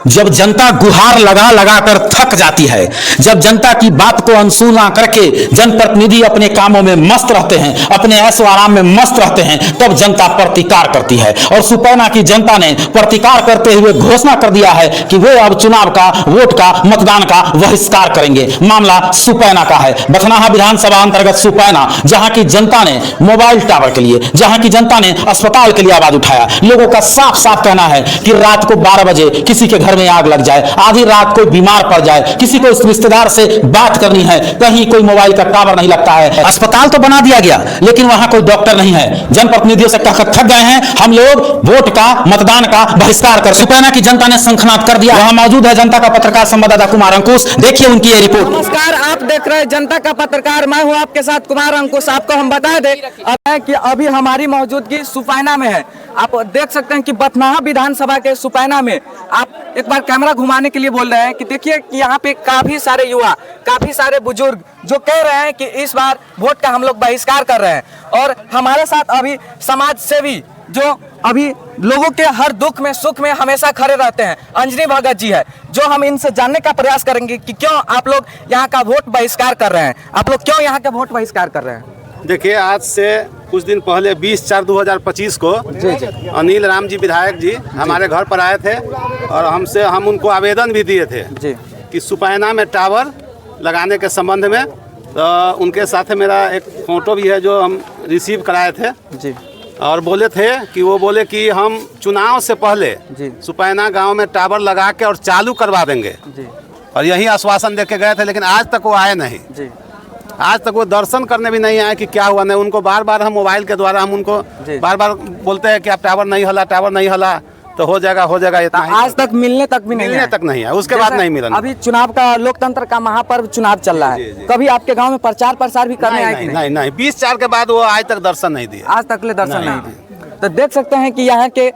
जब जनता गुहार लगा लगा कर थक जाती है, जब जनता की बात को अनसुना करके जनप्रतिनिधि अपने कामों में मस्त रहते हैं, अपने ऐशो आराम में मस्त रहते हैं, तब जनता प्रतिकार करती है। और सुपैना की जनता ने प्रतिकार करते हुए घोषणा कर दिया है कि वो अब चुनाव का, वोट का, मतदान का बहिष्कार करेंगे। मामला सुपैना का है, बथनाहा विधानसभा अंतर्गत सुपैना, जहां की जनता ने मोबाइल टावर के लिए, जहां की जनता ने अस्पताल के लिए आवाज उठाया। लोगों का साफ साफ कहना है कि रात को 12 बजे किसी के घर में आग लग जाए, आधी रात कोई बीमार पड़ जाए, किसी को रिश्तेदार से बात करनी है, कहीं कोई मोबाइल का टावर नहीं लगता है। अस्पताल तो बना दिया गया, लेकिन वहां कोई डॉक्टर नहीं है। जनप्रतिनिधियों से कहकर थक गए हैं, हम लोग वोट का, मतदान का बहिष्कार कर। सुपैना की जनता ने शंखनाद कर दिया। वहां मौजूद है जनता का पत्रकार संवाददाता कुमार अंकुश, देखिए उनकी ये रिपोर्ट। नमस्कार, आप देख रहे हैं जनता का पत्रकार, मैं हूं आपके साथ कुमार अंकुश। आपको हम बता दें कि अभी हमारी मौजूदगी सुपैना में है। आप देख सकते हैं कि बथनाहा विधानसभा के सुपैना में, आप एक बार कैमरा घुमाने के लिए बोल रहे हैं कि देखिए कि यहाँ पे काफी सारे युवा, काफी सारे बुजुर्ग जो कह रहे हैं कि इस बार वोट का हम लोग बहिष्कार कर रहे हैं। और हमारे साथ अभी समाज सेवी जो अभी लोगों के हर दुख में, सुख में हमेशा खड़े रहते हैं, अंजनी भगत जी है, जो हम इनसे जानने का प्रयास करेंगे कि क्यों आप लोग यहाँ का वोट बहिष्कार कर रहे हैं। आप लोग क्यों यहाँ का वोट बहिष्कार कर रहे हैं? देखिए, आज से कुछ दिन पहले 20/4/2025 को अनिल राम जी विधायक जी हमारे घर पर आए थे और हम उनको आवेदन भी दिए थे कि सुपैना में टावर लगाने के संबंध में। तो उनके साथ मेरा एक फोटो भी है जो हम रिसीव कराए थे जी। और बोले थे कि हम चुनाव से पहले सुपैना गांव में टावर लगा के और चालू करवा देंगे जी। और यही आश्वासन दे के गए थे, लेकिन आज तक वो आए नहीं जी। आज तक वो दर्शन करने भी नहीं आए कि क्या हुआ। नहीं, उनको बार बार हम मोबाइल के द्वारा हम उनको बार बार बोलते हैं कि आप टावर नहीं हला तो हो जाएगा इतना। आज तक मिलने तक नहीं है, उसके बाद नहीं मिला। अभी चुनाव का, लोकतंत्र का महापर्व चुनाव चल रहा है, कभी आपके गांव में प्रचार प्रसार भी करने आए? नहीं, 20/4 के बाद वो आज तक दर्शन नहीं दिए। आज तक दर्शन नहीं दिए। तो देख सकते हैं कि यहाँ के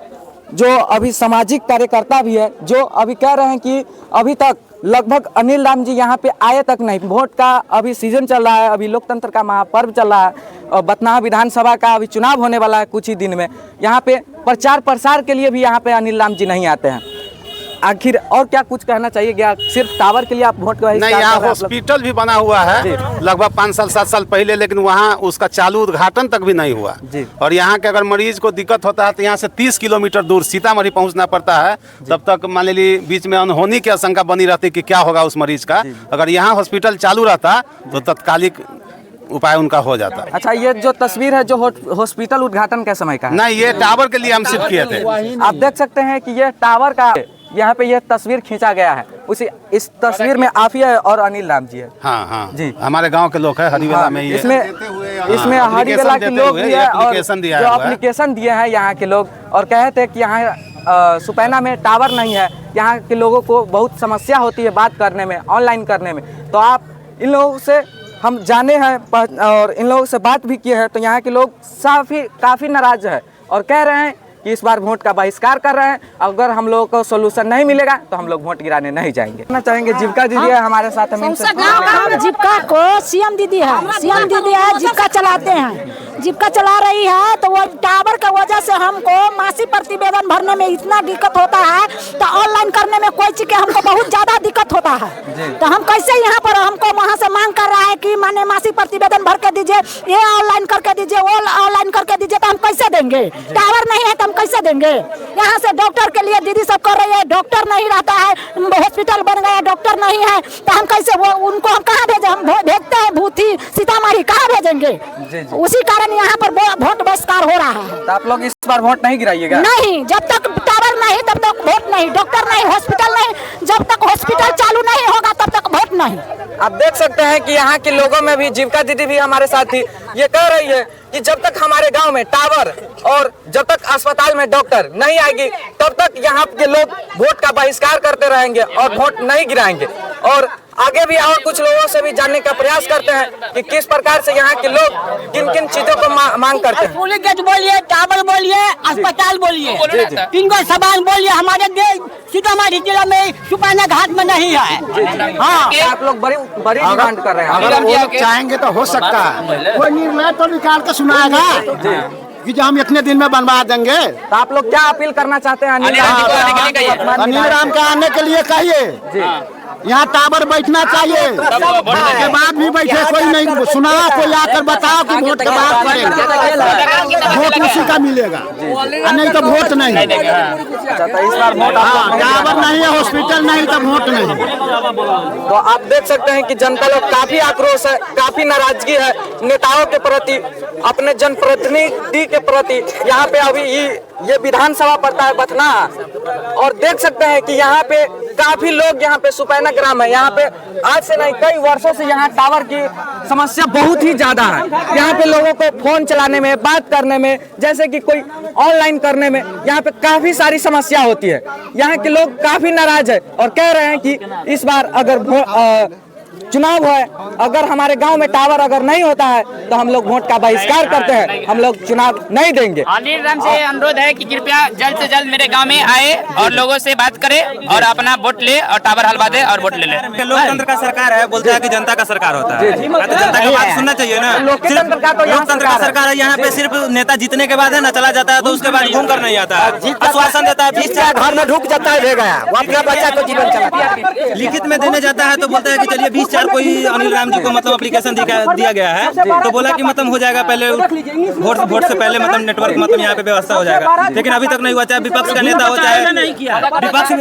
जो अभी सामाजिक कार्यकर्ता भी है, जो अभी कह रहे हैं कि अभी तक लगभग अनिल राम जी यहाँ पे आए तक नहीं। वोट का अभी सीजन चल रहा है, अभी लोकतंत्र का महापर्व चल रहा है और बथनाहा विधानसभा का अभी चुनाव होने वाला है कुछ ही दिन में। यहाँ पे प्रचार प्रसार के लिए भी यहाँ पे अनिल राम जी नहीं आते हैं। आखिर और क्या कुछ कहना चाहिए? क्या सिर्फ टावर के लिए आप वोट का? नहीं, यहाँ हॉस्पिटल भी बना हुआ है लगभग 5-7 साल पहले, लेकिन वहाँ उसका चालू उद्घाटन तक भी नहीं हुआ। और यहाँ के अगर मरीज को दिक्कत होता है तो यहाँ से 30 किलोमीटर दूर सीतामढ़ी पहुँचना पड़ता है। तब तक मान लीजिए बीच में अनहोनी की आशंका बनी रहती कि क्या होगा उस मरीज का। अगर यहाँ हॉस्पिटल चालू रहता तो तत्कालिक उपाय उनका हो जाता। अच्छा, ये जो तस्वीर है जो हॉस्पिटल उद्घाटन के समय का है? नहीं, ये टावर के लिए हम शिफ्ट किए थे। आप देख सकते हैं कि ये टावर का यहाँ पे ये तस्वीर खींचा गया है। इस तस्वीर में आफिया और अनिल राम जी है। हाँ जी, हमारे गांव के लोग हैं हरिवेला में। इसमें हरिवेला के लोग भी है और जो एप्लीकेशन दिए हैं यहाँ के लोग, और कहे थे कि यहाँ सुपैना में टावर नहीं है, यहाँ के लोगों को बहुत समस्या होती है बात करने में, ऑनलाइन करने में। तो आप इन लोगों से हम जाने हैं और इन लोगों से बात भी किए हैं, तो यहाँ के लोग काफ़ी नाराज है और कह रहे हैं कि इस बार वोट का बहिष्कार कर रहे हैं। अगर हम लोगों को सोल्यूशन नहीं मिलेगा तो हम लोग वोट गिराने नहीं जाएंगे। कहना चाहेंगे जीविका दीदी है हमारे साथ। हम जीविका को सीएम दीदी है, जीविका चलाते हैं, जीविका चला रही है। तो वो टावर की वजह से हमको मासिक प्रतिवेदन भरने में इतना दिक्कत होता है, तो ऑनलाइन करने में कोई चीज के हमको बहुत ज्यादा दिक्कत होता है। तो हम कैसे यहाँ पर हमको वहाँ से मांग कर रहा है कि माने मासिक प्रतिवेदन भर के दीजिए, ये ऑनलाइन करके दीजिए, वो ऑनलाइन करके दीजिए, तो हम कैसे देंगे? टावर नहीं है तो हम कैसे देंगे? यहाँ से डॉक्टर के लिए दीदी सब कर रही है, डॉक्टर नहीं रहता है, हॉस्पिटल बन गया, डॉक्टर नहीं है, तो हम कैसे उनको हम कहाँ भेजे? हम भेजते हैं भूथी, सीतामढ़ी, कहाँ भेजेंगे? उसी कारण यहाँ पर वोट बहिष्कार हो रहा है। तो आप लोग इस बार वोट नहीं गिराइएगा? नहीं, जब तक टावर नहीं तब तक वोट नहीं, डॉक्टर नहीं, हॉस्पिटल नहीं, जब तक हॉस्पिटल चालू नहीं होगा तब तक वोट नहीं। आप देख सकते हैं कि यहाँ के लोगों में भी जीविका दीदी भी हमारे साथ थी, ये कह रही है कि जब तक हमारे गांव में टावर और जब तक अस्पताल में डॉक्टर नहीं आएगी तब तक यहाँ के लोग वोट का बहिष्कार करते रहेंगे और वोट नहीं गिराएंगे। और आगे भी और कुछ लोगों से भी जानने का प्रयास करते हैं कि किस प्रकार से यहाँ के लोग किन किन चीजों को मांग करते हैं। पुलिस गेट बोलिए, टावर बोलिए, अस्पताल बोलिए, तीन को सवाल बोलिए। हमारे देश सीतामढ़ी जिला में सुपैना घाट में नहीं है। हाँ, आप लोग बड़ी डिमांड कर रहे हैं। अगर वो लोग चाहेंगे तो हो सकता है, कोई निर्णय तो निकाल के सुनाएगा कि जो हम इतने दिन में बनवा देंगे। तो आप लोग क्या अपील करना चाहते हैं अनिल राम का आने के लिए कहिए, यहाँ टावर बैठना चाहिए, के बाद भी बैठे, कोई नहीं सुना, कोई आकर बताओ कि वोट के बाद करेंगे, वोट उसी का मिलेगा, नहीं तो वोट नहीं। इस बार वोट टावर नहीं है, हॉस्पिटल नहीं तो वोट नहीं। तो आप देख सकते हैं कि जनता लोग काफी आक्रोश है, काफी नाराजगी है नेताओं के प्रति, अपने जनप्रतिनिधि के प्रति। यहाँ पे अभी ये विधानसभा पड़ता है बथना, और देख सकते हैं कि यहाँ पे काफी लोग, यहाँ पे सुपैना ग्राम है, यहाँ पे आज से नहीं कई वर्षों से यहाँ टावर की समस्या बहुत ही ज्यादा है। यहाँ पे लोगों को फोन चलाने में, बात करने में, जैसे कि कोई ऑनलाइन करने में, यहाँ पे काफी सारी समस्या होती है। यहाँ के लोग काफी नाराज है और कह रहे हैं कि इस बार अगर चुनाव है, अगर हमारे गांव में टावर अगर नहीं होता है तो हम लोग वोट का बहिष्कार करते हैं, हम लोग चुनाव नहीं देंगे। अनिल राम से अनुरोध है कि कृपया जल्द से जल्द मेरे गांव में आए और लोगों से बात करे और अपना वोट ले और टावर हलवा दे और वोट ले ले। लोकतंत्र का सरकार है, बोलता है कि जनता का सरकार होता है, तो जनता की बात सुनना चाहिए ना। लोकतंत्र का सरकार है, यहाँ पे सिर्फ नेता जीतने के बाद है ना चला जाता है, तो उसके बाद घूम कर नहीं आता है, आश्वासन देता है, घर में ढुक जाता है, वो अपना बच्चा को जीवन चलाता। लिखित में देने जाता है तो बोलता है कि चलिए 20,000 कोई अनिल राम जी को मतलब एप्लीकेशन दिया गया है, तो बोला कि मतलब हो जाएगा पहले वोट से पहले, मतलब नेटवर्क मतलब यहाँ पे व्यवस्था हो जाएगा, लेकिन अभी तक नहीं हुआ। चाहे विपक्ष का नेता हो, चाहे विपक्ष,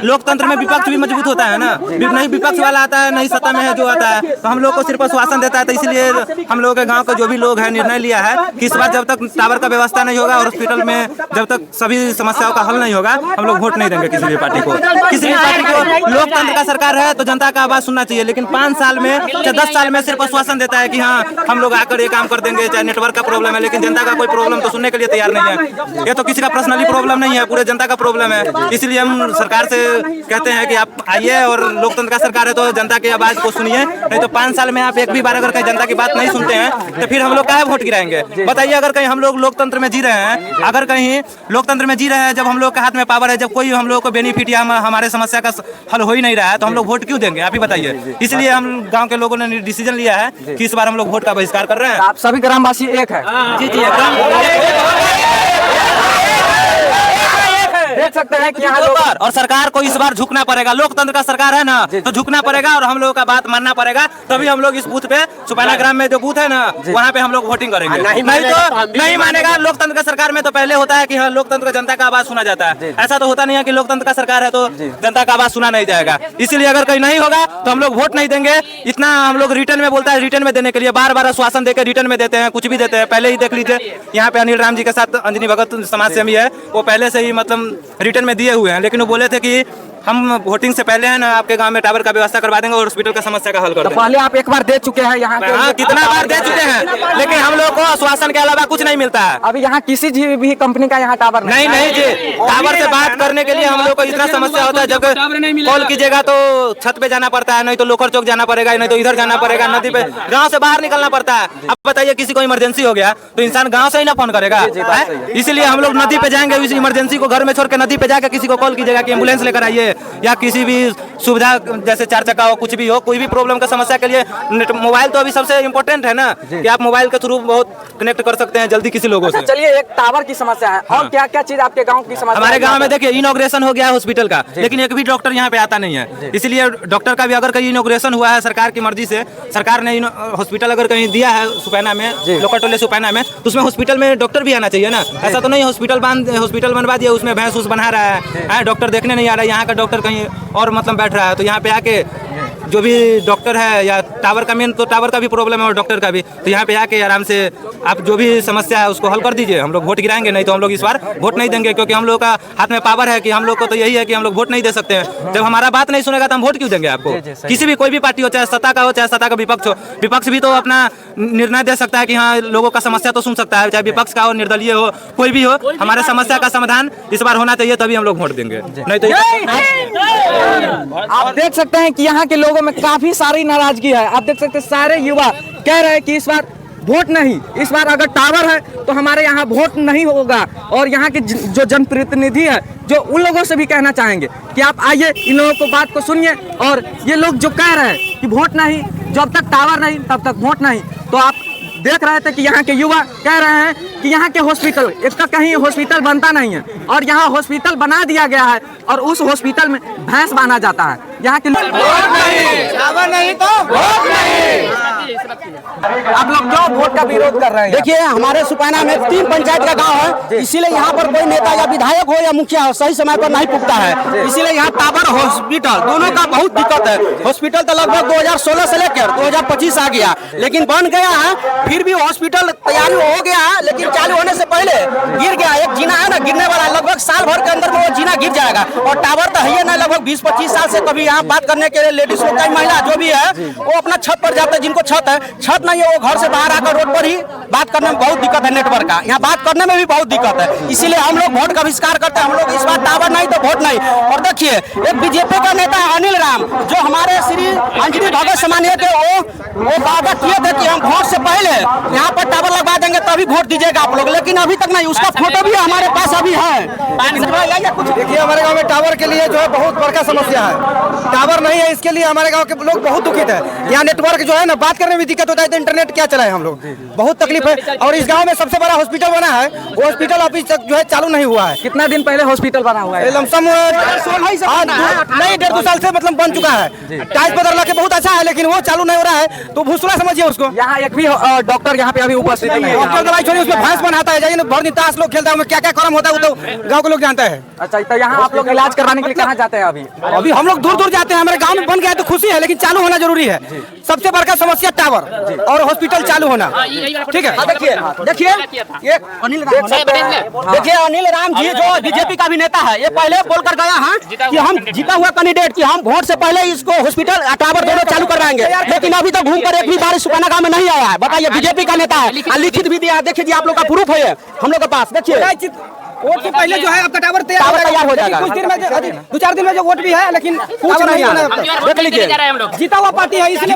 लोकतंत्र में विपक्ष भी मजबूत होता है ना, नहीं विपक्ष वाला आता है, नहीं सत्ता में है जो आता है, तो हम लोग को सिर्फ आश्वासन देता है। तो इसलिए हम लोग के गाँव के जो भी लोग हैं निर्णय लिया है कि इस बार जब तक टावर का व्यवस्था नहीं होगा और हॉस्पिटल में जब तक सभी समस्याओं का हल नहीं होगा, हम लोग वोट नहीं देंगे किसी भी पार्टी को। किसी भी पार्टी को, लोकतंत्र का सरकार है तो जनता का आवाज सुनना चाहिए, लेकिन 5 साल में या 10 साल में सिर्फ आश्वासन देता है कि हाँ हम लोग आकर ये काम कर देंगे, चाहे नेटवर्क का प्रॉब्लम है, लेकिन जनता का कोई प्रॉब्लम तो सुनने के लिए तैयार नहीं है। ये तो किसी का पर्सनली प्रॉब्लम नहीं है, पूरे जनता का प्रॉब्लम है। इसलिए हम सरकार से कहते हैं कि आप आइए और लोकतंत्र का सरकार है तो जनता की आवाज को सुनिए, नहीं तो 5 साल में आप एक भी बार अगर कहीं जनता की बात नहीं सुनते हैं तो फिर हम लोग काहे वोट गिराएंगे? बताइए, अगर कहीं हम लोग लोकतंत्र में जी रहे हैं, अगर कहीं लोकतंत्र में जी रहे हैं, जब हम लोग के हाथ में पावर है, जब कोई हम लोग को बेनिफिट या हमारे समस्या का हल हो ही नहीं रहा है, तो हम लोग वोट क्यों देंगे? आप ही बताइए। इसलिए हम गाँव के लोगों ने डिसीजन लिया है कि इस बार हम लोग वोट का बहिष्कार कर रहे हैं। आप सभी ग्रामवासी एक है? जी जी, एकदम देख सकते हैं कि यहाँ लोग, और सरकार को इस बार झुकना पड़ेगा। लोकतंत्र का सरकार है ना, तो झुकना पड़ेगा और हम लोगों का बात मानना पड़ेगा, तभी हम लोग इस बूथ पे, सुपैना ग्राम में जो बूथ है ना, वहाँ पे हम लोग वोटिंग करेंगे। नहीं तो नहीं मानेगा। लोकतंत्र का सरकार में तो पहले होता है कि हाँ लोकतंत्र का जनता का आवाज सुना जाता है, ऐसा तो होता नहीं है कि लोकतंत्र का सरकार है तो जनता का आवाज सुना नहीं जाएगा। इसलिए अगर कहीं नहीं होगा तो हम लोग वोट नहीं देंगे। इतना हम लोग रिटर्न में बोलता है, रिटर्न में देने के लिए बार बार आश्वासन देकर रिटर्न में देते हैं, कुछ भी देते हैं। पहले ही देख लीजिए, यहाँ पे अनिल राम जी के साथ अंजनी भगत समाज सेवी है, वो पहले से ही मतलब रिटर्न में दिए हुए हैं, लेकिन वो बोले थे कि हम वोटिंग से पहले है ना आपके गांव में टावर का व्यवस्था करवा देंगे और हॉस्पिटल का समस्या का हल कर देंगे। पहले आप एक बार दे चुके हैं यहाँ पे? हाँ, कितना बार दे चुके हैं, लेकिन हम लोग को आश्वासन के अलावा कुछ नहीं मिलता है। अभी यहाँ किसी भी कंपनी का यहाँ टावर नहीं जी, टावर से बात करने के लिए हम लोग को इतना समस्या होता है, जब कॉल कीजिएगा तो छत पे जाना पड़ता है, नहीं तो लोकर चौक जाना पड़ेगा, नहीं तो इधर जाना पड़ेगा, नदी पे, गाँव से बाहर निकलना पड़ता है। अब बताइए, किसी को इमरजेंसी हो गया तो इंसान गाँव से ही ना फोन करेगा, इसलिए हम लोग नदी पे जाएंगे। इस इमरजेंसी को घर में छोड़ के नदी पे जाकर किसी को कॉल कीजिएगा कि एम्बुलेंस लेकर आइए, या किसी भी सुविधा जैसे 4 चक्का हो, कुछ भी हो, कोई भी प्रॉब्लम का समस्या के लिए मोबाइल तो अभी सबसे इम्पोर्टेंट है ना, कि आप मोबाइल के थ्रू बहुत कनेक्ट कर सकते हैं जल्दी किसी लोगों से। चलिए, एक टावर की समस्या है, और क्या क्या चीज आपके गांव की समस्या? हमारे गांव में देखिए, इनॉग्रेशन हो गया है हॉस्पिटल का, लेकिन एक भी डॉक्टर यहाँ पे आता नहीं है। इसलिए डॉक्टर का भी अगर कहीं इनॉग्रेशन हुआ है सरकार की मर्जी से, सरकार ने हॉस्पिटल अगर कहीं दिया है सुपैना में, लोकर टोले सुपैना में, तो उसमें हॉस्पिटल में डॉक्टर भी आना चाहिए ना। ऐसा तो नहीं हॉस्पिटल बनवा दिया, उसमें भैंस उस बना रहा है, डॉक्टर देखने नहीं आ रहा है, यहाँ का डॉक्टर कहीं और मतलब बैठ रहा है। तो यहाँ पे आके जो भी डॉक्टर है, या टावर का मेन तो टावर का भी प्रॉब्लम है और डॉक्टर का भी, तो यहाँ पे आके आराम से आप जो भी समस्या है उसको हल कर दीजिए। हम लोग वोट गिराएंगे, नहीं तो हम लोग इस बार वोट नहीं देंगे, क्योंकि हम लोग का हाथ में पावर है कि हम लोग को तो यही है कि हम लोग वोट नहीं दे सकते हैं। जब हमारा बात नहीं सुनेगा तो हम वोट क्यों देंगे आपको? किसी भी कोई भी पार्टी हो, चाहे सत्ता का हो चाहे सत्ता का विपक्ष हो, विपक्ष भी तो अपना निर्णय दे सकता है कि हाँ लोगों का समस्या तो सुन सकता है, चाहे विपक्ष का हो, निर्दलीय हो, कोई भी हो। हमारे समस्या का समाधान इस बार होना चाहिए, तभी हम लोग वोट देंगे, नहीं तो। आप देख सकते हैं कि यहाँ के लोगों में काफी सारी नाराजगी है। आप देख सकते हैं सारे युवा कह रहे हैं कि इस बार वोट नहीं, इस बार अगर टावर है तो हमारे यहाँ वोट नहीं होगा। और यहाँ के जो जनप्रतिनिधि है, जो उन लोगों से भी कहना चाहेंगे कि आप आइए, इन लोगों को बात को सुनिए। और ये लोग जो कह रहे हैं कि वोट नहीं, जब तक टावर नहीं तब तक वोट नहीं, तो आप देख रहे थे कि यहाँ के युवा कह रहे हैं कि यहाँ के हॉस्पिटल, इसका कहीं हॉस्पिटल बनता नहीं है और यहाँ हॉस्पिटल बना दिया गया है और उस हॉस्पिटल में भैंस बांधा जाता है। यहाँ के आप लोग क्यों वोट का विरोध कर रहे हैं? देखिए, हमारे सुपैना में 3 पंचायत का गांव है, इसीलिए यहाँ पर कोई नेता या विधायक हो या मुखिया हो सही समय पर नहीं पुगता है। इसीलिए यहाँ टावर हॉस्पिटल दोनों का बहुत दिक्कत है। हॉस्पिटल तो लगभग 2016 से लेकर 2025 आ गया, लेकिन बन गया है। फिर भी हॉस्पिटल तैयारी हो गया है, लेकिन चालू होने से पहले गिर गया। एक जीना है ना गिरने वाला, लगभग साल भर के अंदर में वो जीना गिर जाएगा। और टावर तो है ना, लगभग 20-25 साल से कभी यहाँ बात करने के लिए लेडीज लोग, महिला जो भी है वो अपना छत पर जाते हैं। जिनको छत है, छत नहीं है, वो घर से बाहर आकर रोड पर ही बात करने में बहुत दिक्कत है। नेटवर्क का यहाँ बात करने में भी बहुत दिक्कत है। इसीलिए हम लोग वोट का बहिष्कार करते हैं। हम लोग इस बार टावर नहीं तो वोट नहीं। और देखिए, एक बीजेपी का नेता है अनिल राम, जो हमारे श्री अंजनी भगत समानीय के वो वादा किए थे कि हम वोट से पहले यहाँ पर टावर लगवा देंगे तभी वोट दीजिएगा आप लोग, लेकिन अभी तक नहीं। उसका फोटो भी हमारे पास अभी है। देखिए, हमारे गाँव में टावर के लिए जो है बहुत बड़का समस्या है। टावर नहीं है, इसके लिए हमारे गाँव के लोग बहुत दुखित है। यहाँ नेटवर्क जो है ना, बात करने में दिक्कत होता है, तो इंटरनेट क्या चलाए हम लोग, बहुत तकलीफ है। और इस गांव में सबसे बड़ा हॉस्पिटल बना है, वो हॉस्पिटल अभी तक जो है चालू नहीं हुआ है। कितना दिन पहले हॉस्पिटल बना हुआ है? लमसम नहीं 1.5-2 साल से मतलब बन चुका है। टाइल्स बदलना के बहुत अच्छा है, लेकिन वो चालू नहीं हो रहा है, तो भूसुड़ा समझिए उसको। यहाँ एक भी डॉक्टर यहाँ पे अभी उपस्थित नहीं है। डॉक्टर दवाई छोड़िए, उसमें भैंस बनाता है, जाइए ना, भर दिन ताश लोग खेलता है, क्या क्या क्रम होता है वो तो गाँव के लोग जानते हैं। अच्छा, तो यहाँ आप लोग इलाज करवाने के लिए कहाँ जाते हैं? अभी हम लोग दूर दूर जाते हैं। हमारे गाँव में बन गया है तो खुशी है, लेकिन चालू होना जरूरी है। सबसे बड़का समस्या टावर और हॉस्पिटल चालू होना। ठीक है, देखिए अनिल राम जी जो बीजेपी का भी नेता है, ये पहले बोल कर गया है कि हम जीता हुआ कैंडिडेट कि हम वोट से पहले इसको हॉस्पिटल टावर दोनों चालू करवाएंगे, लेकिन अभी तक घूम कर एक भी बार सुपैना गांव में नहीं आया है। बताइए, बीजेपी का नेता है, लिखित भी दिया है। देखिए जी, आप लोग का प्रूफ है हम लोग के पास। देखिए, वोट से पहले जो है आपका टावर तैयार हो जाएगा। कुछ दिन में 2-4 दिन में जो वोट भी है, लेकिन कुछ नहीं है। देख लीजिए, जीता हुआ पार्टी है, इसलिए